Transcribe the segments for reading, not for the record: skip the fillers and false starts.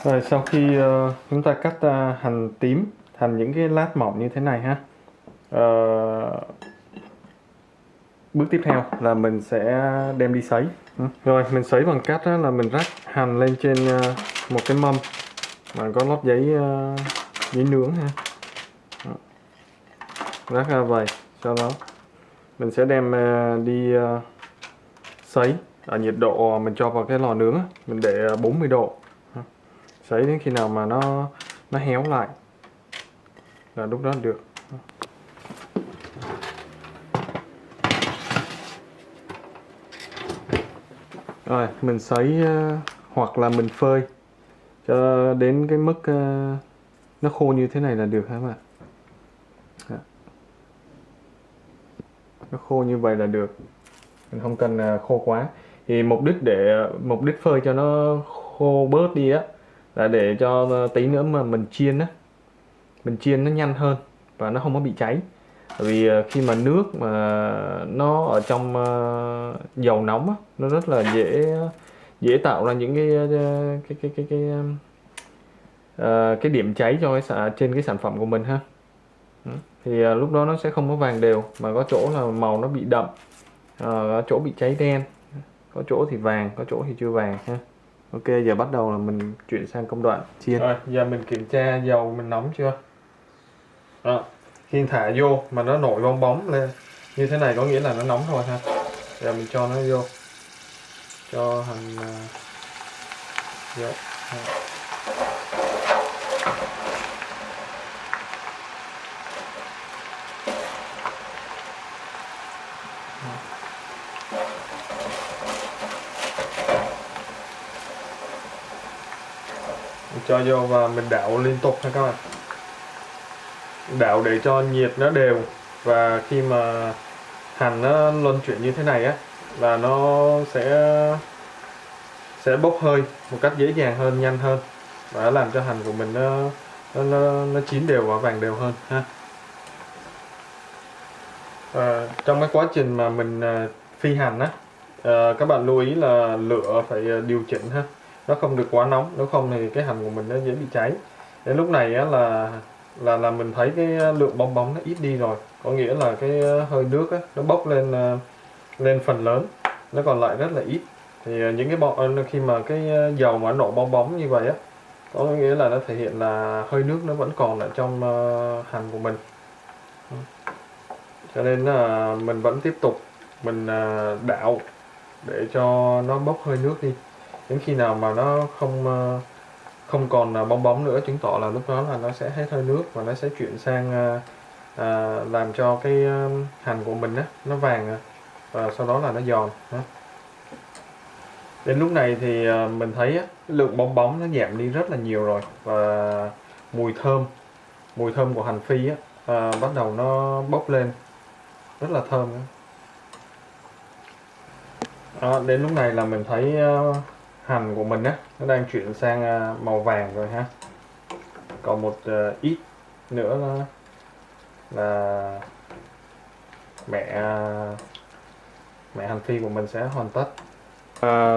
Rồi sau khi chúng ta cắt hành tím thành những cái lát mỏng như thế này ha. Ờ, Bước tiếp theo là mình sẽ đem đi sấy. Rồi mình sấy bằng cách là mình rắc hành lên trên một cái mâm mà có lót giấy nướng ha. Rắc ra vậy. Sau đó mình sẽ đem đi sấy ở nhiệt độ mình cho vào cái lò nướng, mình để 40 độ. Sấy đến khi nào mà nó héo lại là lúc đó được. Rồi mình sấy hoặc là mình phơi cho đến cái mức nó khô như thế này là được hả bạn? Nó khô như vậy là được, mình không cần khô quá. Thì mục đích phơi cho nó khô bớt đi á là để cho tí nữa mà mình chiên á, mình chiên nó nhanh hơn và nó không có bị cháy. Bởi vì khi mà nước mà nó ở trong dầu nóng á, nó rất là dễ tạo ra những cái điểm cháy cho trên cái sản phẩm của mình ha. Thì lúc đó nó sẽ không có vàng đều, mà có chỗ là màu nó bị đậm, có chỗ bị cháy đen, có chỗ thì vàng, có chỗ thì chưa vàng ha. Ok, giờ bắt đầu là mình chuyển sang công đoạn chiên. Rồi giờ mình kiểm tra dầu mình nóng chưa. Khi thả vô mà nó nổi bong bóng lên như thế này có nghĩa là nó nóng rồi ha. Giờ mình cho nó vô, cho hành vô. Mình cho vô và mình đảo liên tục ha các bạn. Đảo để cho nhiệt nó đều, và khi mà hành nó luân chuyển như thế này á là nó sẽ bốc hơi một cách dễ dàng hơn, nhanh hơn, và làm cho hành của mình nó chín đều và vàng đều hơn ha. Trong cái quá trình mà mình phi hành á, các bạn lưu ý là lửa phải điều chỉnh ha, nó không được quá nóng, nếu không thì cái hành của mình nó dễ bị cháy. Đến lúc này á là mình thấy cái lượng bong bóng nó ít đi rồi, có nghĩa là cái hơi nước á nó bốc lên phần lớn, nó còn lại rất là ít. Thì những cái khi mà cái dầu mà nổ bong bóng như vậy á, có nghĩa là nó thể hiện là hơi nước nó vẫn còn ở trong hành của mình. Cho nên là mình vẫn tiếp tục mình đảo để cho nó bốc hơi nước đi, đến khi nào mà nó không còn bong bóng nữa, chứng tỏ là lúc đó là nó sẽ hết hơi nước và nó sẽ chuyển sang làm cho cái hành của mình á nó vàng, và sau đó là nó giòn. Đến lúc này thì mình thấy á, lượng bong bóng nó giảm đi rất là nhiều rồi, và mùi thơm của hành phi á bắt đầu nó bốc lên rất là thơm. Đến lúc này là mình thấy hành của mình á nó đang chuyển sang màu vàng rồi ha. Còn một ít nữa là mẹ hành phi của mình sẽ hoàn tất.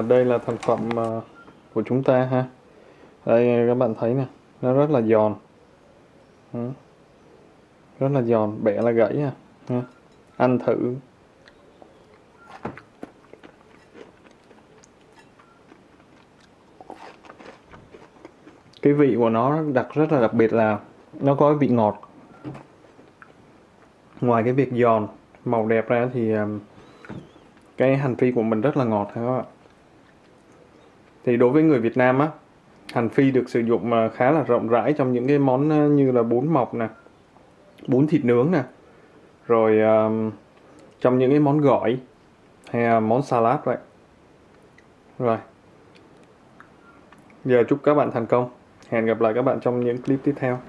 Đây là thành phẩm của chúng ta ha. Đây các bạn thấy nè, nó rất là giòn, rất là giòn, bẻ là gãy ha. Ăn thử. Cái vị của nó rất là đặc biệt là nó có cái vị ngọt. Ngoài cái việc giòn, màu đẹp ra thì cái hành phi của mình rất là ngọt các bạn. Thì đối với người Việt Nam á, hành phi được sử dụng khá là rộng rãi trong những cái món như là bún mọc nè, bún thịt nướng nè, rồi trong những cái món gỏi hay món salad vậy. Rồi, giờ chúc các bạn thành công. Hẹn gặp lại các bạn trong những clip tiếp theo.